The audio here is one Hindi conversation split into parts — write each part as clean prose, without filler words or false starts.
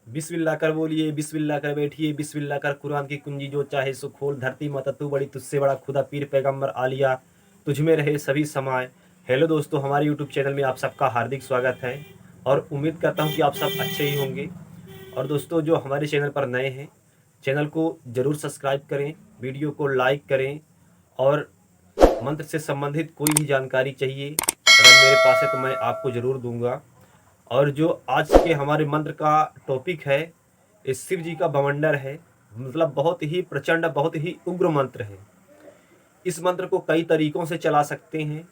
बिस्मिल्लाह कर बोलिए, बिस्मिल्लाह कर बैठिए, बिस्मिल्लाह कर कुरान की कुंजी जो चाहे सो खोल। धरती माता तू बड़ी, तुझसे बड़ा खुदा, पीर पैगंबर आलिया, तुझ में रहे सभी समाए। हेलो दोस्तों, हमारे यूट्यूब चैनल में आप सबका हार्दिक स्वागत है और उम्मीद करता हूं कि आप सब अच्छे ही होंगे। और दोस्तों, जो हमारे चैनल पर नए हैं, चैनल को ज़रूर सब्सक्राइब करें, वीडियो को लाइक करें और मंत्र से संबंधित कोई भी जानकारी चाहिए अगर मेरे पास है तो मैं आपको ज़रूर दूंगा। और जो आज के हमारे मंत्र का टॉपिक है, ये शिव जी का बवंडर है। मतलब बहुत ही प्रचंड, बहुत ही उग्र मंत्र है। इस मंत्र को कई तरीकों से चला सकते हैं।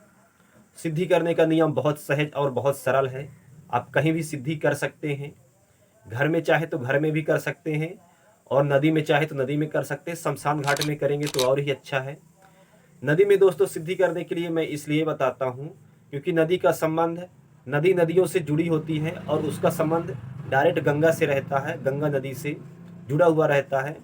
सिद्धि करने का नियम बहुत सहज और बहुत सरल है। आप कहीं भी सिद्धि कर सकते हैं। घर में चाहे तो घर में भी कर सकते हैं और नदी में चाहे तो नदी में कर सकते हैं। शमशान घाट में करेंगे तो और ही अच्छा है। नदी में दोस्तों सिद्धि करने के लिए मैं इसलिए बताता हूँ क्योंकि नदी का संबंध, नदी नदियों से जुड़ी होती है और उसका संबंध डायरेक्ट गंगा से रहता है, गंगा नदी से जुड़ा हुआ रहता है।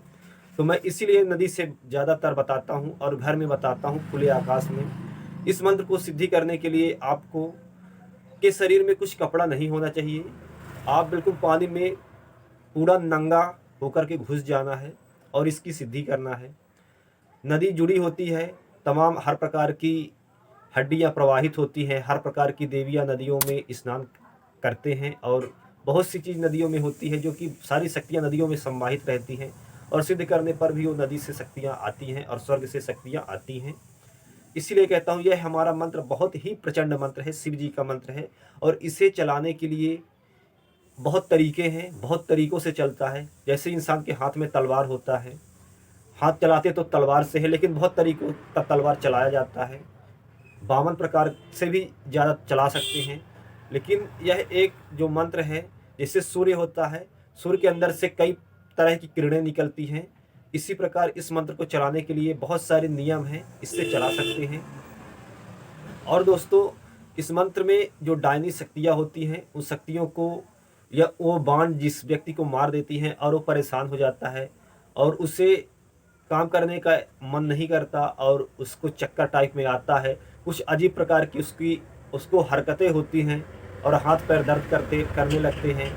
तो मैं इसीलिए नदी से ज़्यादातर बताता हूँ और घर में बताता हूँ खुले आकाश में। इस मंत्र को सिद्धि करने के लिए आपको के शरीर में कुछ कपड़ा नहीं होना चाहिए। आप बिल्कुल पानी में पूरा नंगा होकर के घुस जाना है और इसकी सिद्धि करना है। नदी जुड़ी होती है, तमाम हर प्रकार की हड्डियाँ प्रवाहित होती हैं, हर प्रकार की देवियाँ नदियों में स्नान करते हैं और बहुत सी चीज़ नदियों में होती है जो कि सारी शक्तियाँ नदियों में समाहित रहती हैं और सिद्ध करने पर भी वो नदी से शक्तियाँ आती हैं और स्वर्ग से शक्तियाँ आती हैं। इसीलिए कहता हूँ यह हमारा मंत्र बहुत ही प्रचंड मंत्र है, शिव जी का मंत्र है और इसे चलाने के लिए बहुत तरीके हैं, बहुत तरीक़ों से चलता है। जैसे इंसान के हाथ में तलवार होता है, हाथ चलाते तो तलवार से है लेकिन बहुत तरीक़ों का तलवार चलाया जाता है। 52 प्रकार से भी ज़्यादा चला सकते हैं। लेकिन यह एक जो मंत्र है, जैसे सूर्य होता है, सूर्य के अंदर से कई तरह की किरणें निकलती हैं। इसी प्रकार इस मंत्र को चलाने के लिए बहुत सारे नियम हैं, इससे चला सकते हैं। और दोस्तों, इस मंत्र में जो डायनी शक्तियाँ होती हैं, उन शक्तियों को या वो बाण जिस व्यक्ति को मार देती हैं और वो परेशान हो जाता है और उसे काम करने का मन नहीं करता और उसको चक्कर टाइप में आता है, कुछ अजीब प्रकार की उसको हरकतें होती हैं और हाथ पैर दर्द करने लगते हैं।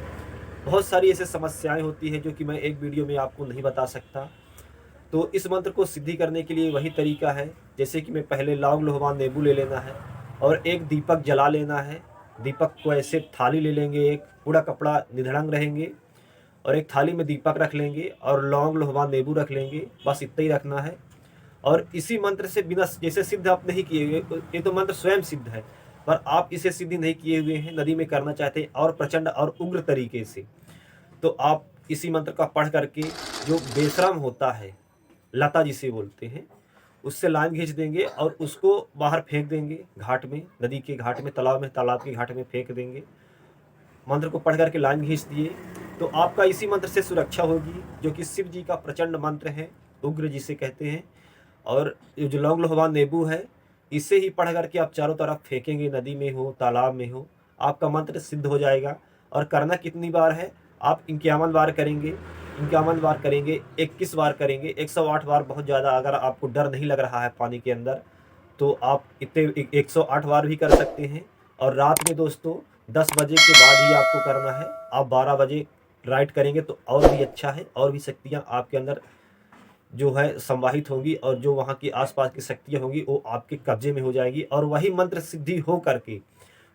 बहुत सारी ऐसी समस्याएं होती हैं जो कि मैं एक वीडियो में आपको नहीं बता सकता। तो इस मंत्र को सिद्धि करने के लिए वही तरीका है, जैसे कि मैं पहले लौंग लोहवान नींबू ले लेना है और एक दीपक जला लेना है। दीपक को ऐसे थाली ले लेंगे, एक पूरा कपड़ा निधड़ंग रहेंगे और एक थाली में दीपक रख लेंगे और लौंग लोहवान नींबू रख लेंगे, बस इतना ही रखना है। और इसी मंत्र से बिना जैसे सिद्ध आप नहीं किए हुए, ये तो मंत्र स्वयं सिद्ध है, पर आप इसे सिद्धि नहीं किए हुए हैं, नदी में करना चाहते हैं और प्रचंड और उग्र तरीके से, तो आप इसी मंत्र का पढ़ करके जो बेशरम होता है, लता जिसे बोलते हैं, उससे लाइन खींच देंगे और उसको बाहर फेंक देंगे घाट में, नदी के घाट में, तालाब के घाट में फेंक देंगे। मंत्र को पढ़ करके लाइन खींच दिए तो आपका इसी मंत्र से सुरक्षा होगी, जो कि शिव जी का प्रचंड मंत्र है, उग्र जिसे कहते हैं। और ये जो लौंग लोहवान नींबू है, इसे ही पढ़ करके आप चारों तरफ फेंकेंगे, नदी में हो तालाब में हो, आपका मंत्र सिद्ध हो जाएगा। और करना कितनी बार है, आप 51 बार करेंगे, 51 बार करेंगे, 21 बार करेंगे, 108 बार बहुत ज़्यादा। अगर आपको डर नहीं लग रहा है पानी के अंदर तो आप इतने 108 बार भी कर सकते हैं। और रात में दोस्तों 10 बजे के बाद ही आपको करना है। आप 12 बजे राइट करेंगे तो और भी अच्छा है, और भी शक्तियाँ आपके अंदर जो है संवाहित होंगी और जो वहाँ की आसपास की शक्तियाँ होंगी वो आपके कब्जे में हो जाएगी और वही मंत्र सिद्धि हो करके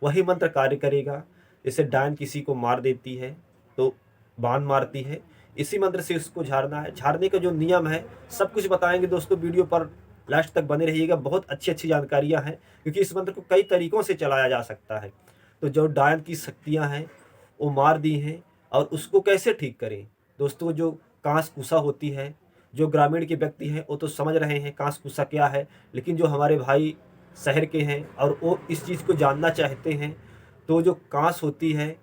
वही मंत्र कार्य करेगा। जैसे डायन किसी को मार देती है तो बाण मारती है, इसी मंत्र से उसको झाड़ना है। झाड़ने का जो नियम है सब कुछ बताएंगे दोस्तों, वीडियो पर लास्ट तक बने रहिएगा। बहुत अच्छी अच्छी जानकारियाँ हैं क्योंकि इस मंत्र को कई तरीक़ों से चलाया जा सकता है। तो जो डायन की शक्तियाँ हैं वो मार दी हैं और उसको कैसे ठीक करें दोस्तों। जो कांस कुसा होती है, जो ग्रामीण के व्यक्ति हैं वो तो समझ रहे हैं कांस कुसा क्या है, लेकिन जो हमारे भाई शहर के हैं और वो इस चीज़ को जानना चाहते हैं, तो जो कांस होती है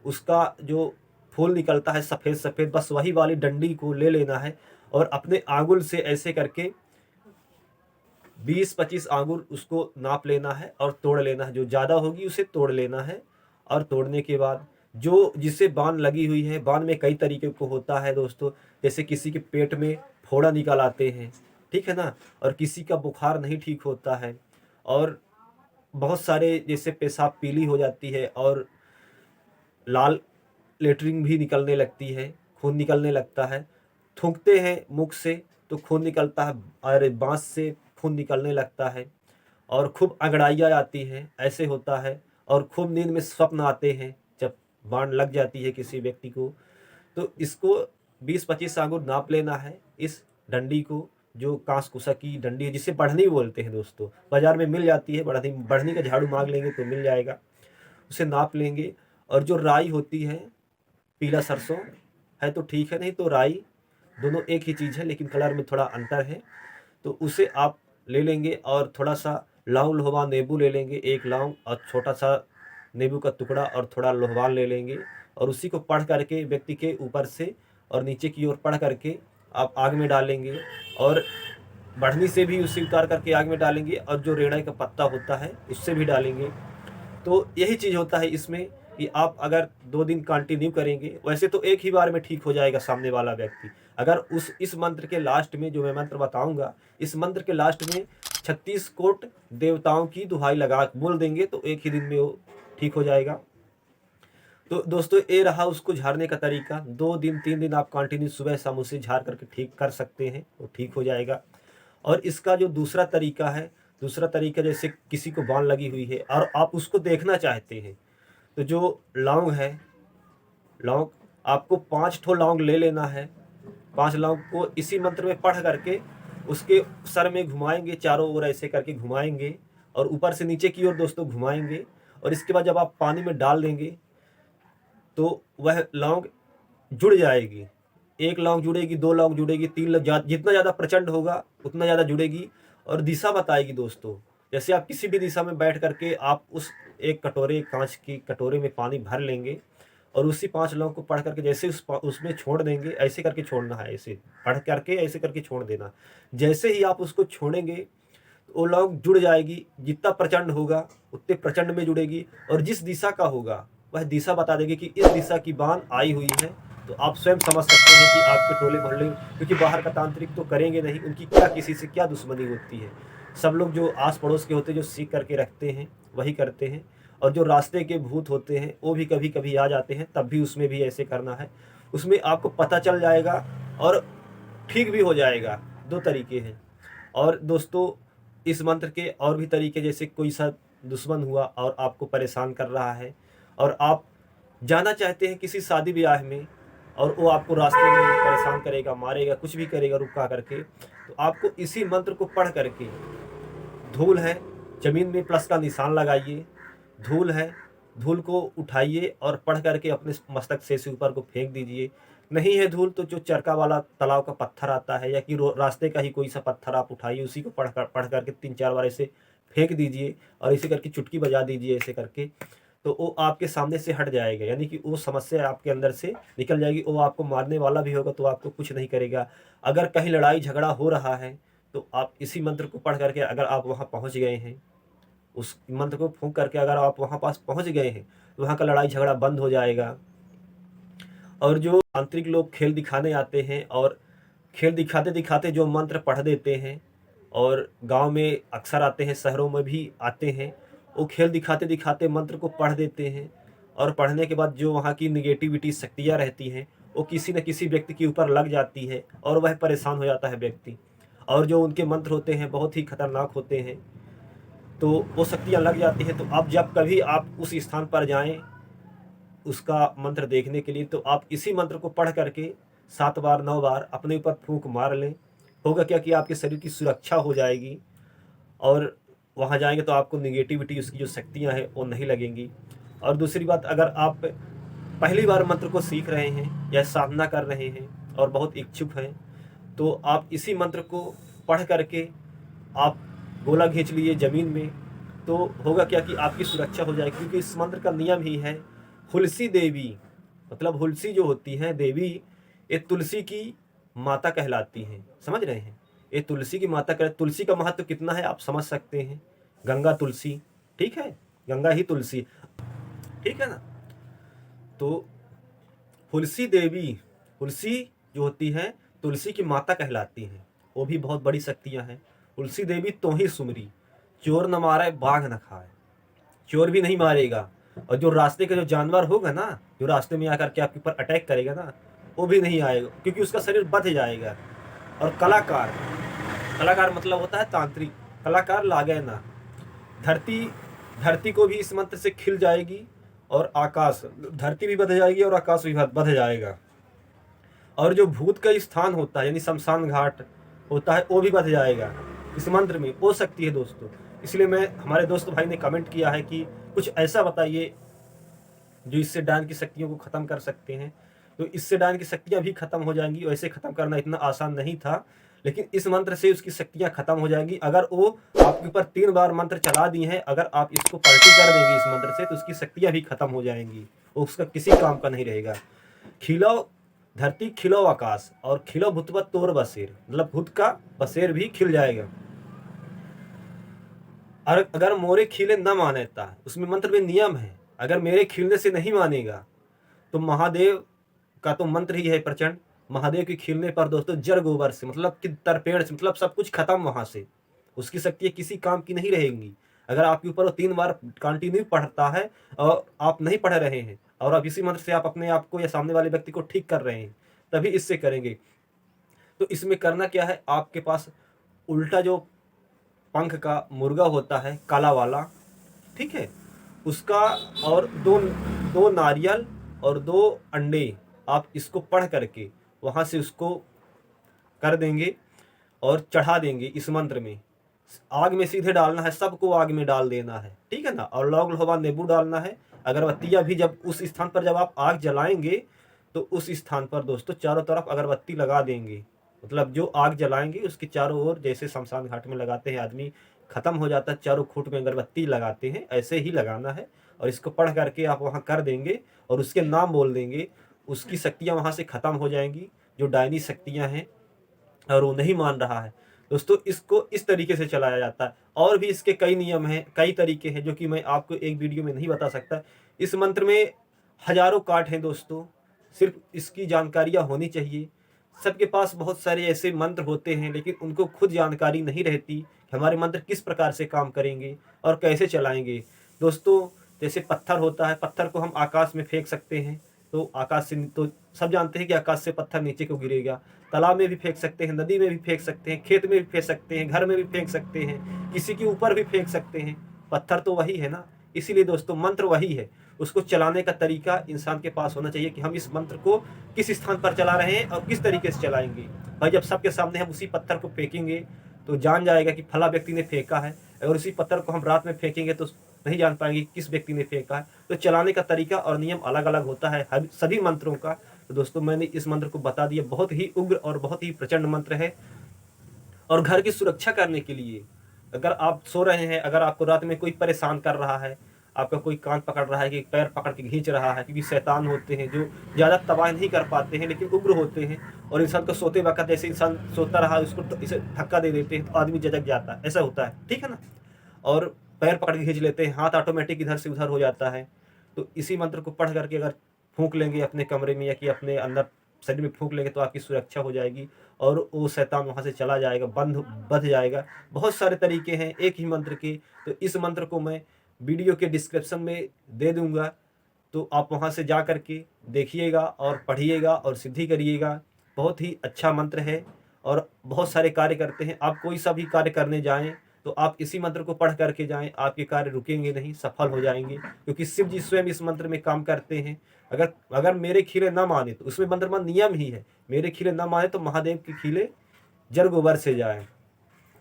उसका जो फूल निकलता है सफ़ेद सफ़ेद, बस वही वाली डंडी को ले लेना है और अपने आंगुल से ऐसे करके 20-25 आंगुर उसको नाप लेना है और तोड़ लेना है। जो ज़्यादा होगी उसे तोड़ लेना है और तोड़ने के बाद जो जिसे बान लगी हुई है, बान में कई तरीके को होता है दोस्तों। जैसे किसी के पेट में फोड़ा निकल आते हैं, ठीक है ना, और किसी का बुखार नहीं ठीक होता है और बहुत सारे जैसे पेशाब पीली हो जाती है और लाल लेटरिन भी निकलने लगती है, खून निकलने लगता है। थूकते हैं मुख से तो खून निकलता है, और बाँस से खून निकलने लगता है, और खूब अंगड़ाइयाँ आती हैं, ऐसे होता है। और खूब नींद में स्वप्न आते हैं जब बाण लग जाती है किसी व्यक्ति को। तो इसको 20-25 आंगुर नाप लेना है, इस डंडी को, जो कांस-कुसा की डंडी है, जिसे बढ़नी बोलते हैं दोस्तों। बाज़ार में मिल जाती है बढ़नी, बढ़नी का झाड़ू माँग लेंगे तो मिल जाएगा। उसे नाप लेंगे। और जो राई होती है, पीला सरसों है तो ठीक है, नहीं तो राई, दोनों एक ही चीज़ है लेकिन कलर में थोड़ा अंतर है। तो उसे आप ले लेंगे, और थोड़ा-सा लौंग लोहवा नींबू ले लेंगे, 1 लौंग और छोटा-सा नींबू का टुकड़ा और थोड़ा लोहवान ले लेंगे, और उसी को पढ़ करके व्यक्ति के ऊपर से और नीचे की ओर पढ़ करके आप आग में डालेंगे, और बढ़नी से भी उसे उतार करके आग में डालेंगे, और जो रेड़े का पत्ता होता है उससे भी डालेंगे। तो यही चीज़ होता है इसमें, कि आप अगर 2 दिन कंटिन्यू करेंगे, वैसे तो एक ही बार में ठीक हो जाएगा सामने वाला व्यक्ति। अगर उस इस मंत्र के लास्ट में, जो मैं मंत्र बताऊँगा, इस मंत्र के लास्ट में 36 कोट देवताओं की दुहाई लगा बोल देंगे तो एक ही दिन में वो ठीक हो जाएगा। तो दोस्तों ये रहा उसको झाड़ने का तरीका। 2 दिन 3 दिन आप कंटिन्यू सुबह शाम उसे झाड़ करके ठीक कर सकते हैं, वो ठीक हो जाएगा। और इसका जो दूसरा तरीका है, दूसरा तरीका, जैसे किसी को बाण लगी हुई है और आप उसको देखना चाहते हैं, तो जो लौंग है, लौंग आपको 5 ठो लौंग ले लेना है। 5 लौंग को इसी मंत्र में पढ़ करके उसके सर में घुमाएँगे, चारों ओर ऐसे करके घुमाएँगे, और ऊपर से नीचे की ओर दोस्तों घुमाएँगे। और इसके बाद जब आप पानी में डाल देंगे तो वह लौंग जुड़ जाएगी। 1 लौंग जुड़ेगी, 2 लौंग जुड़ेगी, 3 जितना ज़्यादा प्रचंड होगा उतना ज़्यादा जुड़ेगी, और दिशा बताएगी दोस्तों। जैसे आप किसी भी दिशा में बैठ करके आप उस एक कटोरे, काँच की कटोरे में पानी भर लेंगे, और उसी 5 लौंग को पढ़ करके जैसे उसमें छोड़ देंगे, ऐसे करके छोड़ना है, ऐसे पढ़ करके ऐसे करके छोड़ देना। जैसे ही आप उसको छोड़ेंगे, तो वो लौंग जुड़ जाएगी, जितना प्रचंड होगा उतने प्रचंड में जुड़ेगी, और जिस दिशा का होगा वह दिशा बता देगी कि इस दिशा की बाण आई हुई है। तो आप स्वयं समझ सकते हैं कि आपके टोले मोहल्ले, क्योंकि बाहर का तांत्रिक तो करेंगे नहीं, उनकी क्या किसी से क्या दुश्मनी होती है। सब लोग जो आस पड़ोस के होते हैं, जो सीख करके रखते हैं, वही करते हैं। और जो रास्ते के भूत होते हैं वो भी कभी कभी आ जाते हैं, तब भी उसमें भी ऐसे करना है। उसमें आपको पता चल जाएगा और ठीक भी हो जाएगा। 2 तरीके हैं। और दोस्तों इस मंत्र के और भी तरीके, जैसे कोई सा दुश्मन हुआ और आपको परेशान कर रहा है, और आप जाना चाहते हैं किसी शादी ब्याह में, और वो आपको रास्ते में परेशान करेगा, मारेगा, कुछ भी करेगा रुका करके, तो आपको इसी मंत्र को पढ़ करके, धूल है, ज़मीन में प्लस का निशान लगाइए, धूल है, धूल को उठाइए और पढ़ करके अपने मस्तक से ऊपर को फेंक दीजिए। नहीं है धूल तो जो चरका वाला तालाब का पत्थर आता है, या कि रास्ते का ही कोई सा पत्थर आप उठाइए, उसी को पढ़ करके 3-4 बार ऐसे फेंक दीजिए, और ऐसे करके चुटकी बजा दीजिए ऐसे करके, तो वो आपके सामने से हट जाएगा, यानी कि वो समस्या आपके अंदर से निकल जाएगी। वो आपको मारने वाला भी होगा तो आपको कुछ नहीं करेगा। अगर कहीं लड़ाई झगड़ा हो रहा है तो आप इसी मंत्र को पढ़ करके अगर आप वहाँ पहुँच गए हैं, उस मंत्र को फूँक करके अगर आप वहाँ पास पहुँच गए हैं, तो वहाँ का लड़ाई झगड़ा बंद हो जाएगा। और जो तांत्रिक लोग खेल दिखाने आते हैं, और खेल दिखाते-दिखाते जो मंत्र पढ़ देते हैं, और गाँव में अक्सर आते हैं, शहरों में भी आते हैं, वो खेल दिखाते-दिखाते मंत्र को पढ़ देते हैं, और पढ़ने के बाद जो वहाँ की नेगेटिविटी शक्तियाँ रहती हैं, वो किसी न किसी व्यक्ति के ऊपर लग जाती है, और वह परेशान हो जाता है व्यक्ति। और जो उनके मंत्र होते हैं बहुत ही खतरनाक होते हैं, तो वो शक्तियाँ लग जाती हैं। तो आप जब कभी आप उस स्थान पर जाएँ उसका मंत्र देखने के लिए, तो आप इसी मंत्र को पढ़ करके 7 बार 9 बार अपने ऊपर फूँक मार लें। होगा क्या कि आपके शरीर की सुरक्षा हो जाएगी, और वहाँ जाएँगे तो आपको नेगेटिविटी, उसकी जो शक्तियाँ हैं वो नहीं लगेंगी। और दूसरी बात, अगर आप पहली बार मंत्र को सीख रहे हैं या साधना कर रहे हैं और बहुत इच्छुक हैं, तो आप इसी मंत्र को पढ़ करके आप गोला खींच लिए ज़मीन में, तो होगा क्या कि आपकी सुरक्षा हो जाएगी, क्योंकि इस मंत्र का नियम ही है, हुलसी देवी, मतलब हुलसी जो होती हैं देवी, ये तुलसी की माता कहलाती हैं, समझ रहे हैं? ये तुलसी की माता कह, तुलसी का महत्व कितना है आप समझ सकते हैं। गंगा तुलसी, ठीक है? गंगा ही तुलसी, ठीक है ना? तो हुलसी देवी, हुलसी जो होती है तुलसी की माता कहलाती हैं, वो भी बहुत बड़ी शक्तियाँ हैं। हुलसी देवी तो ही सुमरी, चोर न मारे बाघ न खाए। चोर भी नहीं मारेगा, और जो रास्ते का जो जानवर होगा ना, जो रास्ते में आकर के आपके ऊपर अटैक करेगा ना, वो भी नहीं आएगा, क्योंकि उसका शरीर बंध जाएगा। और कलाकार, कलाकार मतलब होता है तांत्रिक, कलाकार लागे ना। धरती, धरती को भी इस मंत्र से खिल जाएगी, और आकाश, धरती भी बंध जाएगी और आकाश भी बंध जाएगा। और जो भूत का स्थान होता है यानी शमशान घाट होता है, वो भी बंध जाएगा। इस मंत्र में वो शक्ति है दोस्तों। इसलिए मैं, हमारे दोस्त भाई ने कमेंट किया है कि कुछ ऐसा बताइए जो इससे डायन की शक्तियों को खत्म कर सकते हैं। तो इससे डायन की शक्तियां भी खत्म हो जाएंगी। वैसे खत्म करना इतना आसान नहीं था, लेकिन इस मंत्र से उसकी शक्तियां खत्म हो जाएंगी। अगर वो आपके ऊपर 3 बार मंत्र चला दी हैं, अगर आप इसको पलटी कर देंगे इस मंत्र से, तो उसकी शक्तियां भी खत्म हो जाएंगी, उसका किसी काम का नहीं रहेगा। खिलो धरती खिलो आकाश, और खिलो भूतवत तोर बसेर, मतलब भूत का बसेर भी खिल जाएगा। और अगर मोरे खिले न मानेता, उसमें मंत्र में नियम है, अगर मेरे खिलने से नहीं मानेगा तो महादेव का तो मंत्र ही है प्रचंड। महादेव के खिलने पर दोस्तों जड़ गोबर से, मतलब कि तरपेड़ से, मतलब सब कुछ खत्म वहां से, उसकी शक्ति किसी काम की नहीं रहेंगी। अगर आपके ऊपर वो 3 बार कंटिन्यू पढ़ता है और आप नहीं पढ़ रहे हैं, और अब इसी मंत्र से आप अपने आप को या सामने वाले व्यक्ति को ठीक कर रहे हैं, तभी इससे करेंगे। तो इसमें करना क्या है, आपके पास उल्टा जो पंख का मुर्गा होता है काला वाला, ठीक है, उसका, और दो नारियल और 2 अंडे, आप इसको पढ़ करके वहाँ से उसको कर देंगे और चढ़ा देंगे इस मंत्र में। आग में सीधे डालना है, सबको आग में डाल देना है, ठीक है ना। और लौंग लोहा नींबू डालना है। अगरबत्तियाँ भी जब उस स्थान पर जब आप आग जलाएंगे, तो उस स्थान पर दोस्तों चारों तरफ अगरबत्ती लगा देंगे। मतलब जो आग जलाएंगे उसके चारों ओर, जैसे शमशान घाट में लगाते हैं आदमी, खत्म हो जाता है चारों खूंट में अगरबत्ती लगाते हैं, ऐसे ही लगाना है। और इसको पढ़ करके आप वहाँ कर देंगे और उसके नाम बोल देंगे, उसकी शक्तियाँ वहाँ से खत्म हो जाएंगी, जो डायनी शक्तियाँ हैं, और वो नहीं मान रहा है। दोस्तों इसको इस तरीके से चलाया जाता है। और भी इसके कई नियम हैं, कई तरीके हैं, जो कि मैं आपको एक वीडियो में नहीं बता सकता। इस मंत्र में हजारों काट हैं दोस्तों, सिर्फ इसकी जानकारियाँ होनी चाहिए। सबके पास बहुत सारे ऐसे मंत्र होते हैं, लेकिन उनको खुद जानकारी नहीं रहती कि हमारे मंत्र किस प्रकार से काम करेंगे और कैसे चलाएंगे। दोस्तों जैसे पत्थर होता है, पत्थर को हम आकाश में फेंक सकते हैं, तो आकाश से, तो सब जानते हैं कि आकाश से पत्थर नीचे को गिरेगा। तालाब में भी फेंक सकते हैं, नदी में भी फेंक सकते हैं, खेत में भी फेंक सकते हैं, घर में भी फेंक सकते हैं, किसी के ऊपर भी फेंक सकते हैं। पत्थर तो वही है ना। इसीलिए दोस्तों मंत्र वही है, उसको चलाने का तरीका इंसान के पास होना चाहिए कि हम इस मंत्र को किस स्थान पर चला रहे हैं और किस तरीके से चलाएंगे। भाई जब सबके सामने हम उसी पत्थर को फेंकेंगे तो जान जाएगा कि फला व्यक्ति ने फेंका है। अगर उसी पत्थर को हम रात में फेंकेंगे तो नहीं जान पाएंगे किस व्यक्ति ने फेंका है। तो चलाने का तरीका और नियम अलग अलग होता है हर सभी मंत्रों का। तो दोस्तों मैंने इस मंत्र को बता दिया, बहुत ही उग्र और बहुत ही प्रचंड मंत्र है। और घर की सुरक्षा करने के लिए, अगर आप सो रहे हैं, अगर आपको रात में कोई परेशान कर रहा है, आपका कोई कान पकड़ रहा है, कि पैर पकड़ के खींच रहा है, क्योंकि शैतान होते हैं जो ज़्यादा तबाह नहीं कर पाते हैं लेकिन उग्र होते हैं, और इंसान को सोते वक्त जैसे इंसान सोता रहा उसको तो इसे धक्का दे देते हैं तो आदमी झटक जाता है, ऐसा होता है, ठीक है ना। और पैर पकड़ के खींच लेते हैं, हाथ ऑटोमेटिक इधर से उधर हो जाता है। तो इसी मंत्र को पढ़ करके अगर फूंक लेंगे अपने कमरे में या कि अपने अंदर शरीर में फूंक लेंगे तो आपकी सुरक्षा हो जाएगी और वो शैतान वहाँ से चला जाएगा, बंध जाएगा। बहुत सारे तरीके हैं एक ही मंत्र के। तो इस मंत्र को मैं वीडियो के डिस्क्रिप्शन में दे दूंगा, तो आप वहाँ से जा कर के देखिएगा और पढ़िएगा और सिद्धि करिएगा। बहुत ही अच्छा मंत्र है और बहुत सारे कार्य करते हैं। आप कोई सा भी कार्य करने जाएं तो आप इसी मंत्र को पढ़ करके जाएं, आपके कार्य रुकेंगे नहीं, सफल हो जाएंगे, क्योंकि शिव जी स्वयं इस मंत्र में काम करते हैं। अगर मेरे खीले ना माने तो उसमें मंत्र में नियम ही है, मेरे खीले ना माने तो महादेव के खीले जड़ गोबर से जाए,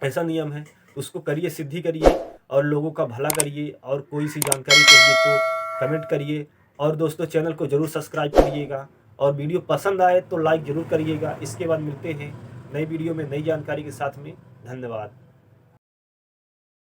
ऐसा नियम है। उसको करिए, सिद्धि करिए और लोगों का भला करिए। और कोई सी जानकारी चाहिए तो कमेंट करिए। और दोस्तों चैनल को जरूर सब्सक्राइब करिएगा और वीडियो पसंद आए तो लाइक जरूर करिएगा। इसके बाद मिलते हैं नई वीडियो में नई जानकारी के साथ में। धन्यवाद।